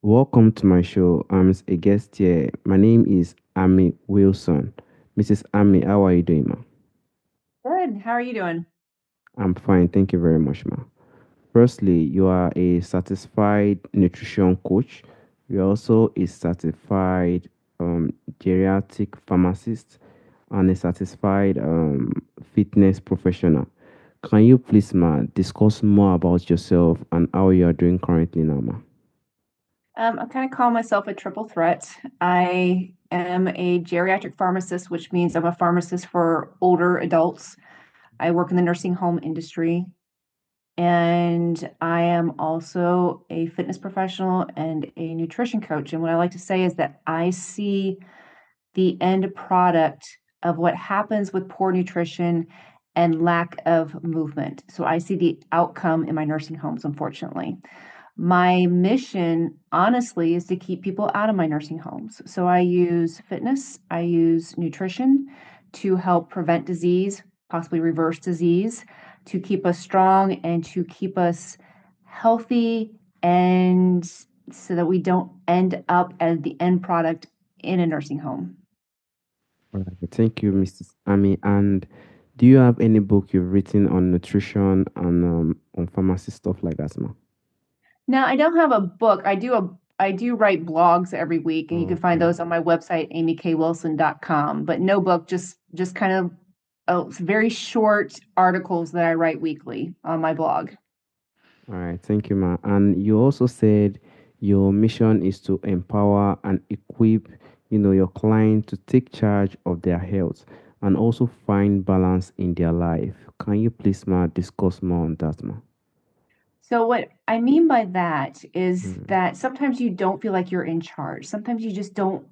Welcome to my show. I'm a guest here. My name is Amy Wilson. Mrs. Amy, how are you doing, ma? Good. How are you doing? I'm fine. Thank you very much, ma. Firstly, you are a certified nutrition coach. You're also a certified geriatric pharmacist and a certified fitness professional. Can you please, ma, discuss more about yourself and how you are doing currently now, ma? I kind of call myself a triple threat. I am a geriatric pharmacist, which means I'm a pharmacist for older adults. I work in the nursing home industry, and I am also a fitness professional and a nutrition coach. And what I like to say is that I see the end product of what happens with poor nutrition and lack of movement. So I see the outcome in my nursing homes, unfortunately. My mission, honestly, is to keep people out of my nursing homes. So I use fitness, I use nutrition to help prevent disease, possibly reverse disease, to keep us strong and to keep us healthy, and so that we don't end up as the end product in a nursing home. All right. Thank you, Mrs. Amy. And do you have any book you've written on nutrition and on pharmacy stuff like that, ma? Now, I don't have a book. I do write blogs every week, and you can find Okay. those on my website, amykwilson.com. But no book, just kind of very short articles that I write weekly on my blog. All right. Thank you, ma. And you also said your mission is to empower and equip, your client to take charge of their health and also find balance in their life. Can you please, ma, discuss more on that, ma? So what I mean by that is Mm, that sometimes you don't feel like you're in charge. Sometimes you just don't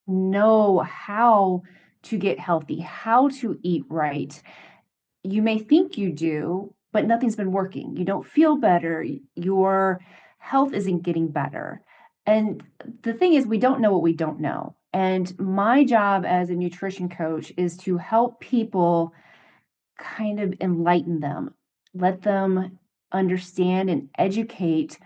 know how to get healthy, how to eat right. You may think you do, but nothing's been working. You don't feel better. Your health isn't getting better. And the thing is, we don't know what we don't know. And my job as a nutrition coach is to help people kind of enlighten them, let them understand and educate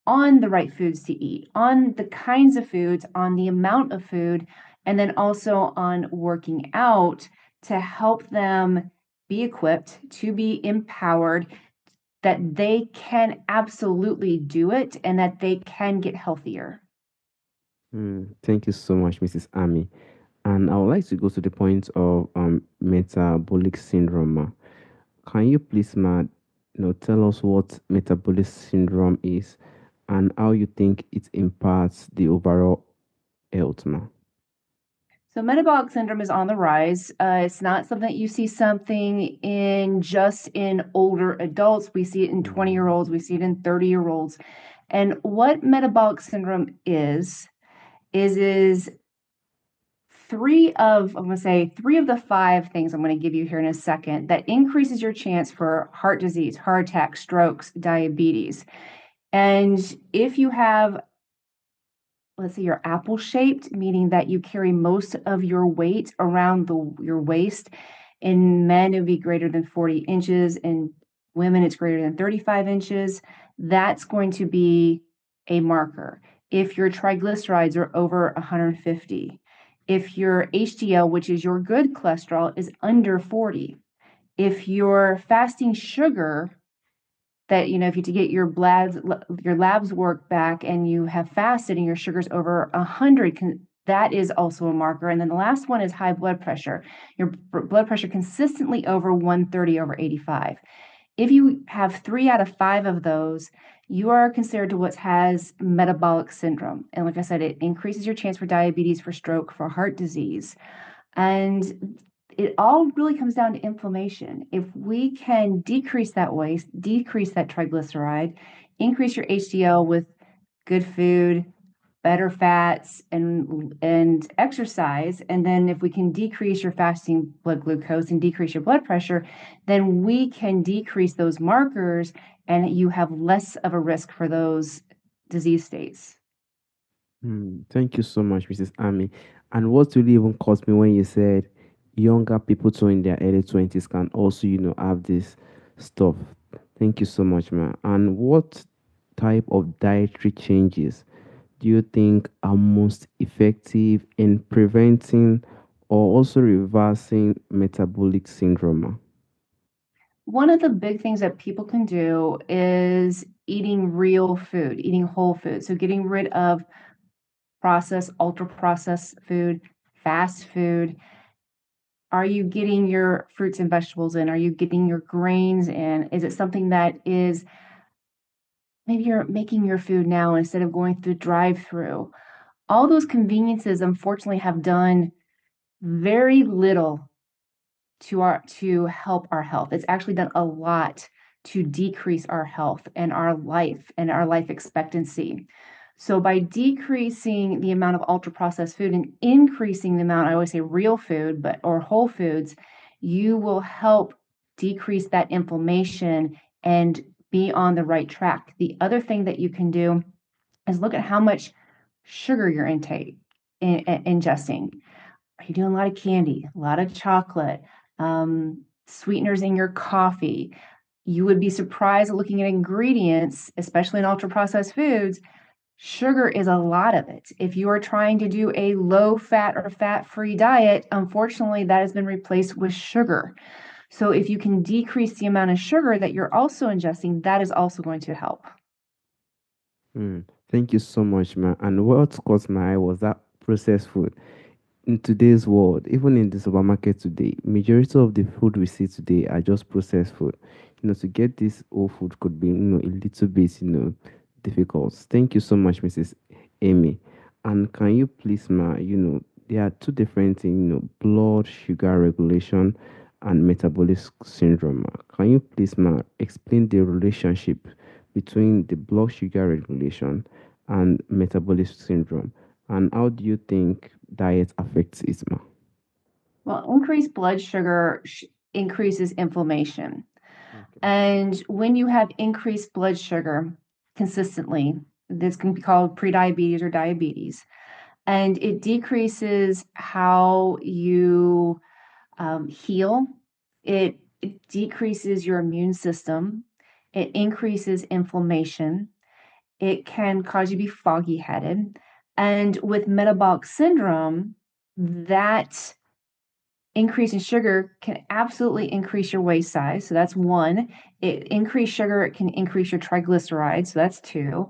on the right foods to eat, on the kinds of foods, on the amount of food, and then also on working out to help them be equipped, to be empowered, that they can absolutely do it and that they can get healthier. Thank you so much, Mrs. Amy. And I would like to go to the point of metabolic syndrome, ma. Can you please, ma, tell us what metabolic syndrome is and how you think it impacts the overall health, ma? So metabolic syndrome is on the rise. It's not something that you see something in just in older adults. We see it in 20-year-olds, we see it in 30-year-olds. And what metabolic syndrome is I'm going to say three of the five things I'm going to give you here in a second that increases your chance for heart disease, heart attack, strokes, diabetes. And if you have, let's say, you're apple shaped, meaning that you carry most of your weight around your waist. In men, it would be greater than 40 inches. In women, it's greater than 35 inches. That's going to be a marker. If your triglycerides are over 150, if your HDL, which is your good cholesterol, is under 40, if your fasting sugar that if you to get your labs work back and you have fasted and your sugar's over 100, that is also a marker. And then the last one is high blood pressure. Your blood pressure consistently over 130 over 85. If you have 3 out of 5 of those, you are considered to what has metabolic syndrome. And like I said, it increases your chance for diabetes, for stroke, for heart disease. And it all really comes down to inflammation. If we can decrease that waste, decrease that triglyceride, increase your HDL with good food, better fats, and exercise, and then if we can decrease your fasting blood glucose and decrease your blood pressure, then we can decrease those markers and you have less of a risk for those disease states. Thank you so much, Mrs. Amy. And what really even caught me when you said younger people too in their early 20s can also, have this stuff. Thank you so much, man. And what type of dietary changes do you think are most effective in preventing or also reversing metabolic syndrome? One of the big things that people can do is eating real food, eating whole food. So getting rid of processed, ultra processed food, fast food. Are you getting your fruits and vegetables in? Are you getting your grains in? Is it something that is maybe you're making your food now instead of going through drive-through? All those conveniences, unfortunately, have done very little to help our health. It's actually done a lot to decrease our health and our life expectancy. So by decreasing the amount of ultra processed food and increasing the amount, I always say real food, but or whole foods, you will help decrease that inflammation and be on the right track. The other thing that you can do is look at how much sugar you're ingesting. Are you doing a lot of candy, a lot of chocolate, sweeteners in your coffee? You would be surprised looking at ingredients, especially in ultra processed foods. Sugar is a lot of it. If you are trying to do a low fat or fat free diet, unfortunately, that has been replaced with sugar. So, if you can decrease the amount of sugar that you're also ingesting, that is also going to help. Thank you so much, man. And what caught my eye was that processed food. In today's world, even in the supermarket today, majority of the food we see today are just processed food. To get this whole food could be, a little bit, difficult. Thank you so much, Mrs. Amy. And can you please, ma, there are two different things, blood sugar regulation and metabolic syndrome. Can you please, ma, explain the relationship between the blood sugar regulation and metabolic syndrome? And how do you think diet affects it, ma? Well, increased blood sugar increases inflammation. Okay. And when you have increased blood sugar consistently, this can be called prediabetes or diabetes, and it decreases how you heal. It decreases your immune system. It increases inflammation. It can cause you to be foggy headed. And with metabolic syndrome, that increase in sugar can absolutely increase your waist size. So that's one. It increased sugar, it can increase your triglycerides. So that's two.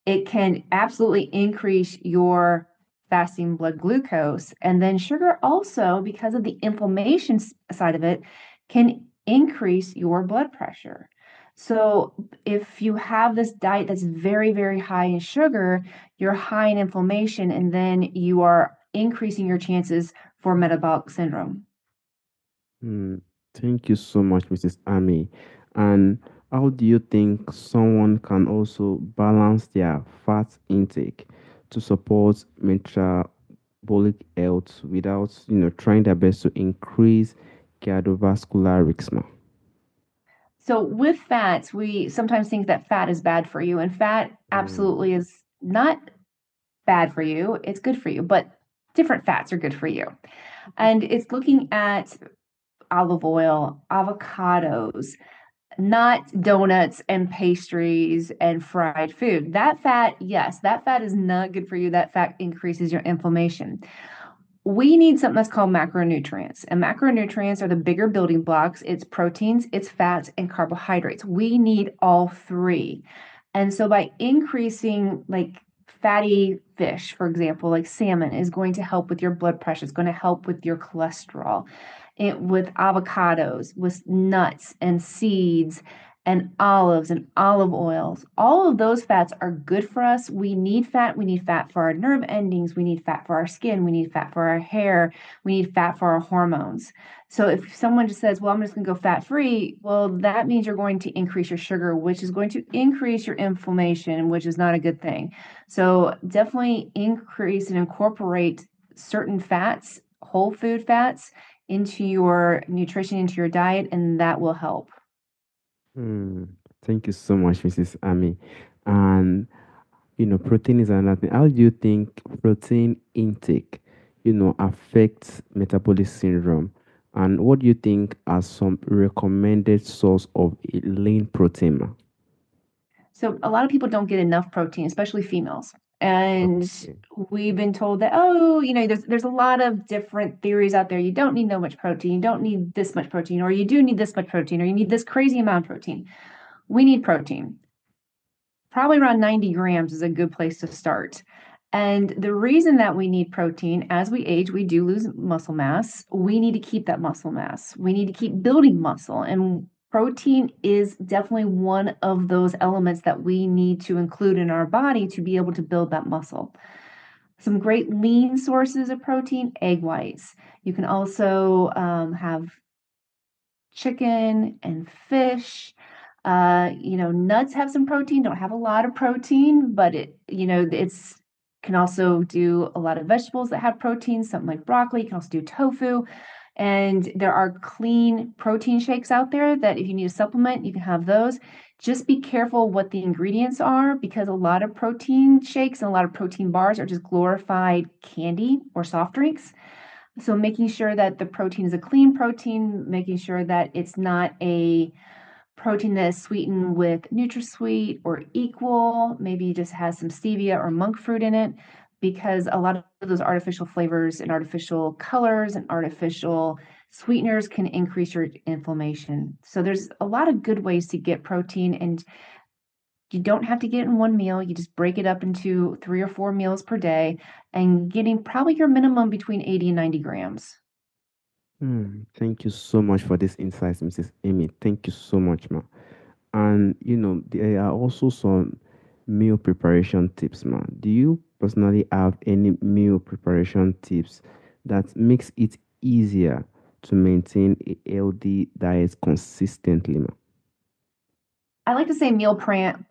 It can absolutely increase your fasting blood glucose. And then sugar also, because of the inflammation side of it, can increase your blood pressure. So if you have this diet that's very, very high in sugar, you're high in inflammation, and then you are increasing your chances for metabolic syndrome. Hmm. Thank you so much, Mrs. Amy. And how do you think someone can also balance their fat intake to support metabolic health without, trying their best to increase cardiovascular risk, ma? So with fats, we sometimes think that fat is bad for you, and fat Mm. absolutely is not bad for you. It's good for you, but different fats are good for you. And it's looking at olive oil, avocados, not donuts and pastries and fried food. That fat, yes, that fat is not good for you. That fat increases your inflammation. We need something that's called macronutrients. And macronutrients are the bigger building blocks. It's proteins, it's fats, and carbohydrates. We need all three. And so by increasing like fatty fish, for example, like salmon, is going to help with your blood pressure, it's going to help with your cholesterol. With avocados, with nuts and seeds and olives and olive oils. All of those fats are good for us. We need fat. We need fat for our nerve endings. We need fat for our skin. We need fat for our hair. We need fat for our hormones. So if someone just says, well, I'm just going to go fat free, well, that means you're going to increase your sugar, which is going to increase your inflammation, which is not a good thing. So definitely increase and incorporate certain fats, whole food fats, into your nutrition, into your diet, and that will help. Hmm. Thank you so much, Mrs. Amy. And protein is another thing. How do you think protein intake, affects metabolic syndrome? And what do you think are some recommended source of lean protein? Ma? So a lot of people don't get enough protein, especially females. And Okay. we've been told that, oh, there's a lot of different theories out there. You don't need no much protein. You don't need this much protein, or you do need this much protein, or you need this crazy amount of protein. We need protein. Probably around 90 grams is a good place to start. And the reason that we need protein, as we age, we do lose muscle mass. We need to keep that muscle mass. We need to keep building muscle. And protein is definitely one of those elements that we need to include in our body to be able to build that muscle. Some great lean sources of protein, egg whites. You can also have chicken and fish. Nuts have some protein, don't have a lot of protein, but it's can also do a lot of vegetables that have protein, something like broccoli. You can also do tofu. And there are clean protein shakes out there that if you need a supplement, you can have those. Just be careful what the ingredients are because a lot of protein shakes and a lot of protein bars are just glorified candy or soft drinks. So making sure that the protein is a clean protein, making sure that it's not a protein that is sweetened with NutraSweet or Equal, maybe just has some stevia or monk fruit in it, because a lot of those artificial flavors and artificial colors and artificial sweeteners can increase your inflammation. So there's a lot of good ways to get protein, and you don't have to get it in one meal. You just break it up into 3 or 4 meals per day and getting probably your minimum between 80 and 90 grams. Thank you so much for this insights, Mrs. Amy. Thank you so much, ma. And there are also some meal preparation tips, ma. Do you personally have any meal preparation tips that makes it easier to maintain a healthy diet consistently, ma? I like to say meal plan,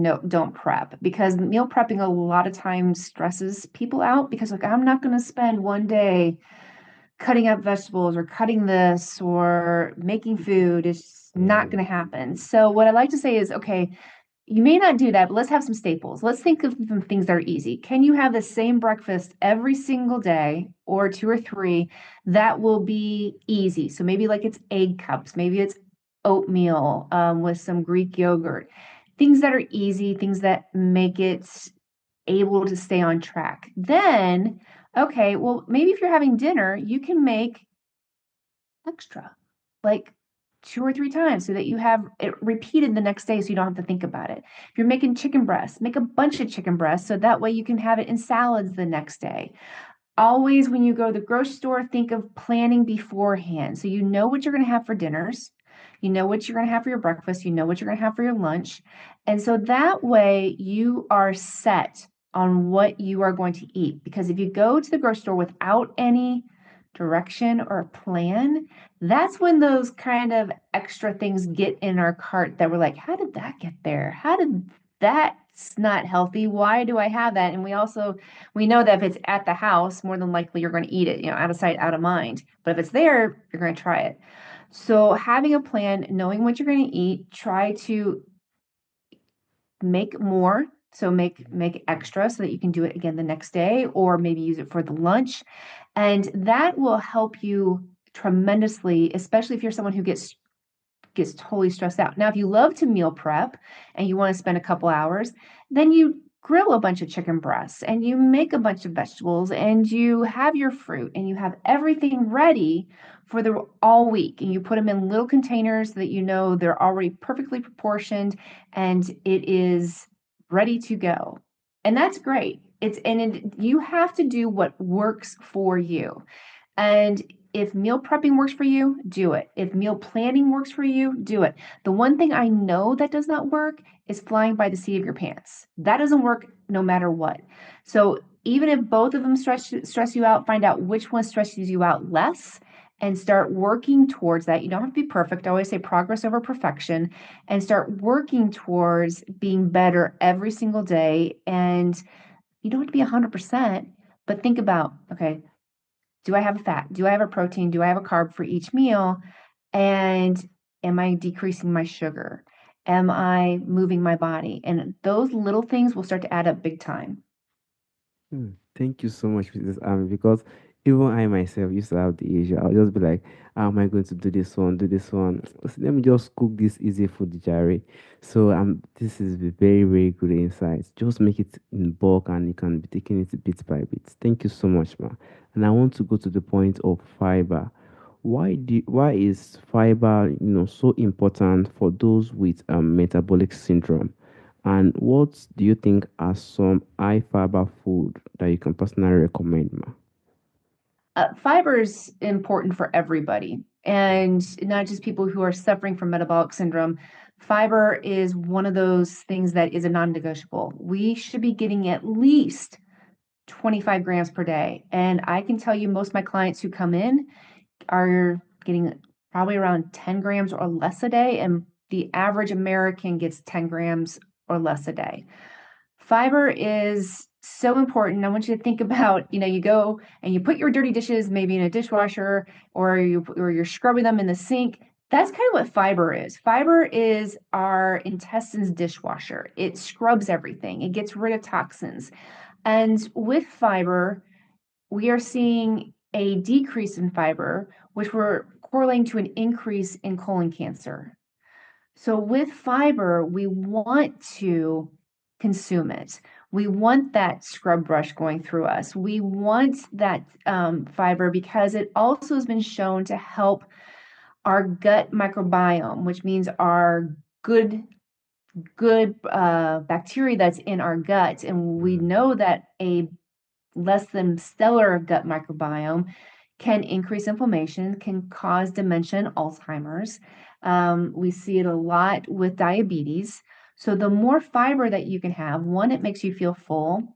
no, don't prep because meal prepping a lot of times stresses people out because like I'm not going to spend one day cutting up vegetables or cutting this or making food. It's not going to happen. So what I like to say is, okay, you may not do that, but let's have some staples. Let's think of some things that are easy. Can you have the same breakfast every single day or two or three that will be easy? So maybe like it's egg cups, maybe it's oatmeal with some Greek yogurt, things that are easy, things that make it able to stay on track. Then, okay, well, maybe if you're having dinner, you can make extra, like 2 or 3 times so that you have it repeated the next day so you don't have to think about it. If you're making chicken breasts, make a bunch of chicken breasts so that way you can have it in salads the next day. Always, when you go to the grocery store, think of planning beforehand. So you know what you're going to have for dinners. You know what you're going to have for your breakfast. You know what you're going to have for your lunch. And so that way you are set on what you are going to eat. Because if you go to the grocery store without any direction or plan, that's when those kind of extra things get in our cart that we're like, how did that get there? How did that's not healthy? Why do I have that? And we know that if it's at the house, more than likely you're going to eat it, out of sight, out of mind. But if it's there, you're going to try it. So having a plan, knowing what you're going to eat, try to make more. So make extra so that you can do it again the next day, or maybe use it for the lunch. And that will help you tremendously, especially if you're someone who gets totally stressed out. Now, if you love to meal prep and you want to spend a couple hours, then you grill a bunch of chicken breasts and you make a bunch of vegetables and you have your fruit and you have everything ready for the all week and you put them in little containers so that you know they're already perfectly proportioned and it is ready to go. And that's great. You have to do what works for you. And if meal prepping works for you, do it. If meal planning works for you, do it. The one thing I know that does not work is flying by the seat of your pants. That doesn't work no matter what. So even if both of them stress you out, find out which one stresses you out less and start working towards that. You don't have to be perfect. I always say progress over perfection and start working towards being better every single day. And you don't have to be 100%, but think about, okay, do I have a fat? Do I have a protein? Do I have a carb for each meal? And am I decreasing my sugar? Am I moving my body? And those little things will start to add up big time. Thank you so much, Mrs. Amy, because Even I myself used to have the issue. I'll just be like, how am I going to do this one, do this one? So let me just cook this easy food, Jare. So this is a very, very good insight. Just make it in bulk and you can be taking it bit by bit. Thank you so much, ma. And I want to go to the point of fiber. Why is fiber, so important for those with metabolic syndrome? And what do you think are some high fiber food that you can personally recommend, ma? Fiber is important for everybody, and not just people who are suffering from metabolic syndrome. Fiber is one of those things that is a non-negotiable. We should be getting at least 25 grams per day. And I can tell you, most of my clients who come in are getting probably around 10 grams or less a day, and the average American gets 10 grams or less a day. Fiber is so important. I want you to think about, you go and you put your dirty dishes maybe in a dishwasher, or you're scrubbing them in the sink. That's kind of what fiber is. Fiber is our intestines dishwasher. It scrubs everything. It gets rid of toxins. And with fiber, we are seeing a decrease in fiber, which we're correlating to an increase in colon cancer. So with fiber, we want to consume it. We want that scrub brush going through us. We want that fiber because it also has been shown to help our gut microbiome, which means our good bacteria that's in our gut. And we know that a less than stellar gut microbiome can increase inflammation, can cause dementia and Alzheimer's. We see it a lot with diabetes. So the more fiber that you can have, one, it makes you feel full.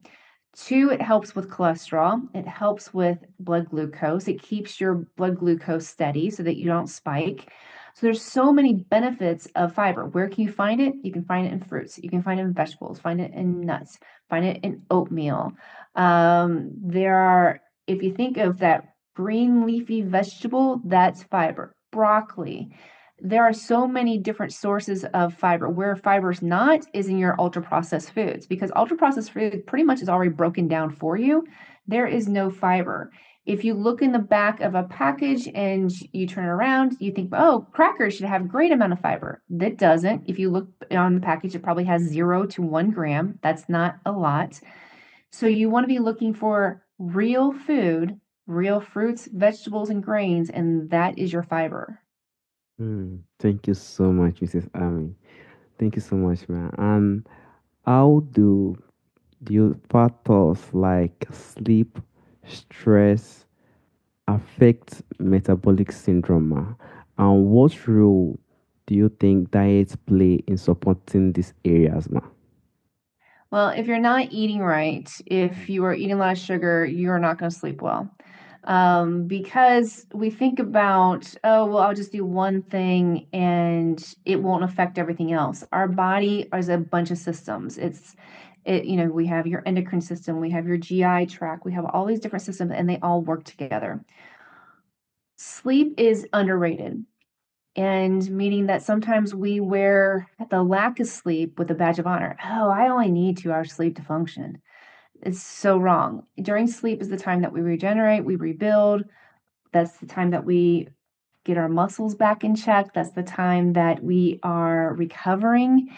Two, it helps with cholesterol. It helps with blood glucose. It keeps your blood glucose steady so that you don't spike. So there's so many benefits of fiber. Where can you find it? You can find it in fruits. You can find it in vegetables. Find it in nuts. Find it in oatmeal. If you think of that green leafy vegetable, that's fiber. Broccoli. There are so many different sources of fiber. Where fiber is not is in your ultra processed foods, because ultra processed food pretty much is already broken down for you. There is no fiber. If you look in the back of a package and you turn it around, you think, oh, crackers should have a great amount of fiber. That doesn't. If you look on the package, it probably has 0 to 1 gram. That's not a lot. So you want to be looking for real food, real fruits, vegetables, and grains, and that is your fiber. Thank you so much, Mrs. Ami. Thank you so much, man. And how do factors like sleep, stress affect metabolic syndrome, ma? And what role do you think diets play in supporting these areas, ma? Well, if you're not eating right, if you are eating a lot of sugar, you're not going to sleep well. Because we think about, oh, well, I'll just do one thing and it won't affect everything else. Our body is a bunch of systems. We have your endocrine system, we have your GI tract, we have all these different systems, and they all work together. Sleep is underrated, and meaning that sometimes we wear the lack of sleep with a badge of honor. Oh, I only need 2 hours sleep to function. It's so wrong. During sleep is the time that we regenerate, we rebuild. That's the time that we get our muscles back in check. That's the time that we are recovering.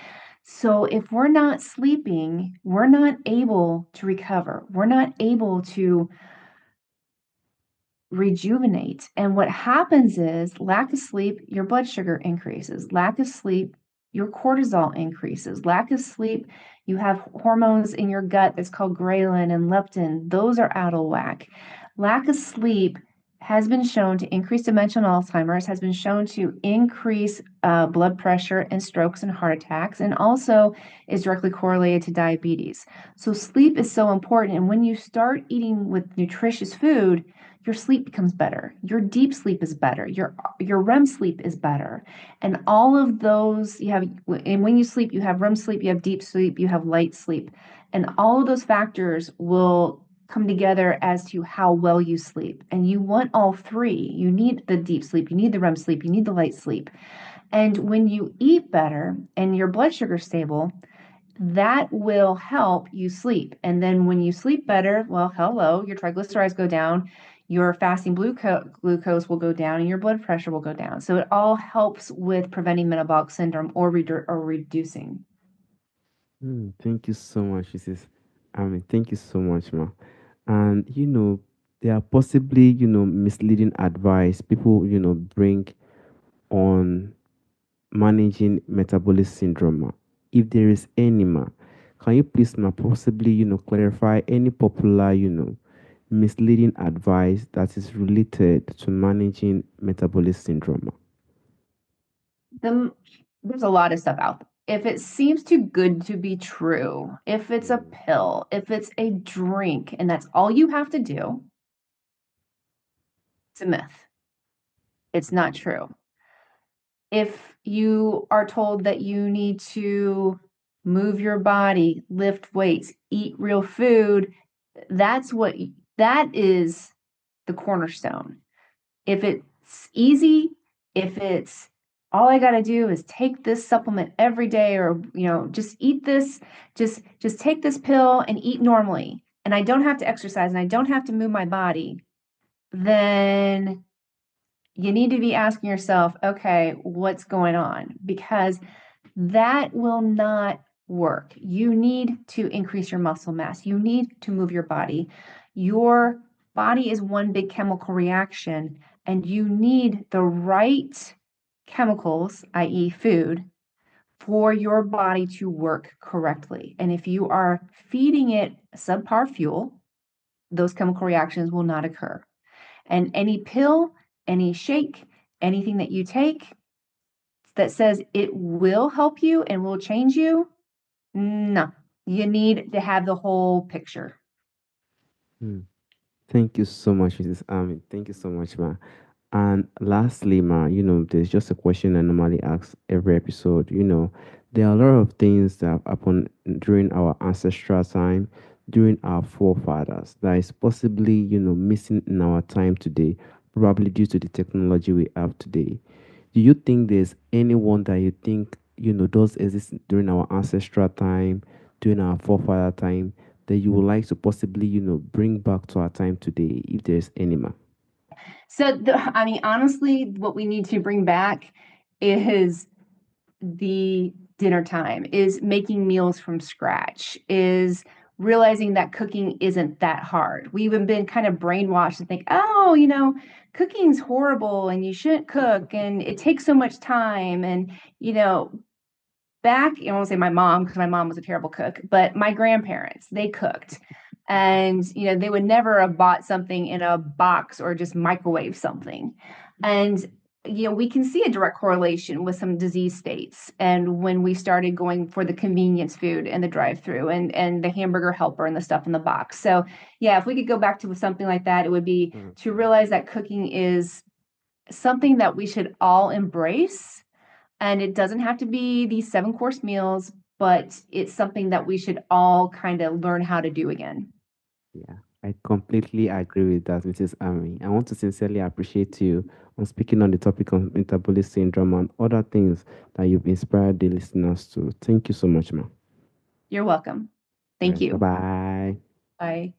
So if we're not sleeping, we're not able to recover. We're not able to rejuvenate. And what happens is lack of sleep, your blood sugar increases. Lack of sleep, your cortisol increases. Lack of sleep, you have hormones in your gut that's called ghrelin and leptin. Those are out of whack. Lack of sleep has been shown to increase dementia and Alzheimer's, has been shown to increase blood pressure and strokes and heart attacks, and also is directly correlated to diabetes. So sleep is so important. And when you start eating with nutritious food, your sleep becomes better. Your deep sleep is better. Your REM sleep is better. And all of those and when you sleep, you have REM sleep, you have deep sleep, you have light sleep. And all of those factors will come together as to how well you sleep. And you want all three. You need the deep sleep, you need the REM sleep, you need the light sleep. And when you eat better and your blood sugar is stable, that will help you sleep. And then when you sleep better, well, hello, your triglycerides go down, your fasting glucose will go down and your blood pressure will go down. So it all helps with preventing metabolic syndrome or reducing. Thank you so much, Mrs. Thank you so much, ma. And there are possibly misleading advice people bring on managing metabolic syndrome, ma. If there is any, ma, can you please, ma, possibly clarify any popular misleading advice that is related to managing metabolic syndrome, ma? The, there's a lot of stuff out there. If it seems too good to be true, if it's a Mm, pill, if it's a drink, and that's all you have to do, it's a myth. It's not mm, true. If you are told that you need to move your body, lift weights, eat real food, that's what that is the cornerstone. If it's easy, if it's all I got to do is take this supplement every day or just eat this, just take this pill and eat normally and I don't have to exercise and I don't have to move my body, then you need to be asking yourself, okay, what's going on? Because that will not work. You need to increase your muscle mass. You need to move your body. Your body is one big chemical reaction, and you need the right chemicals, i.e., food, for your body to work correctly. And if you are feeding it subpar fuel, those chemical reactions will not occur. And any pill, any shake, anything that you take that says it will help you and will change you, no. You need to have the whole picture. mm. Thank you so much, Mrs. Armin. Thank you so much, ma. And lastly, ma, there's just a question I normally ask every episode. There are a lot of things that happen during our ancestral time, during our forefathers, that is possibly, missing in our time today, probably due to the technology we have today. Do you think there's anyone that you think, does exist during our ancestral time, during our forefather time, that you would like to possibly, bring back to our time today, if there's any, ma? So, I mean, honestly, what we need to bring back is the dinner time, is making meals from scratch, is realizing that cooking isn't that hard. We've even been kind of brainwashed to think, oh, cooking's horrible and you shouldn't cook and it takes so much time. And, back, I won't say my mom because my mom was a terrible cook, but my grandparents, they cooked. And, they would never have bought something in a box or just microwave something. And, we can see a direct correlation with some disease states. And when we started going for the convenience food and the drive through and the hamburger helper and the stuff in the box. So, yeah, if we could go back to something like that, it would be Mm. to realize that cooking is something that we should all embrace, and it doesn't have to be these 7-course meals, but it's something that we should all kind of learn how to do again. Yeah, I completely agree with that, Mrs. Ami. I want to sincerely appreciate you on speaking on the topic of metabolic syndrome and other things that you've inspired the listeners to. Thank you so much, ma. You're welcome. All Thank right, bye you. bye. Bye.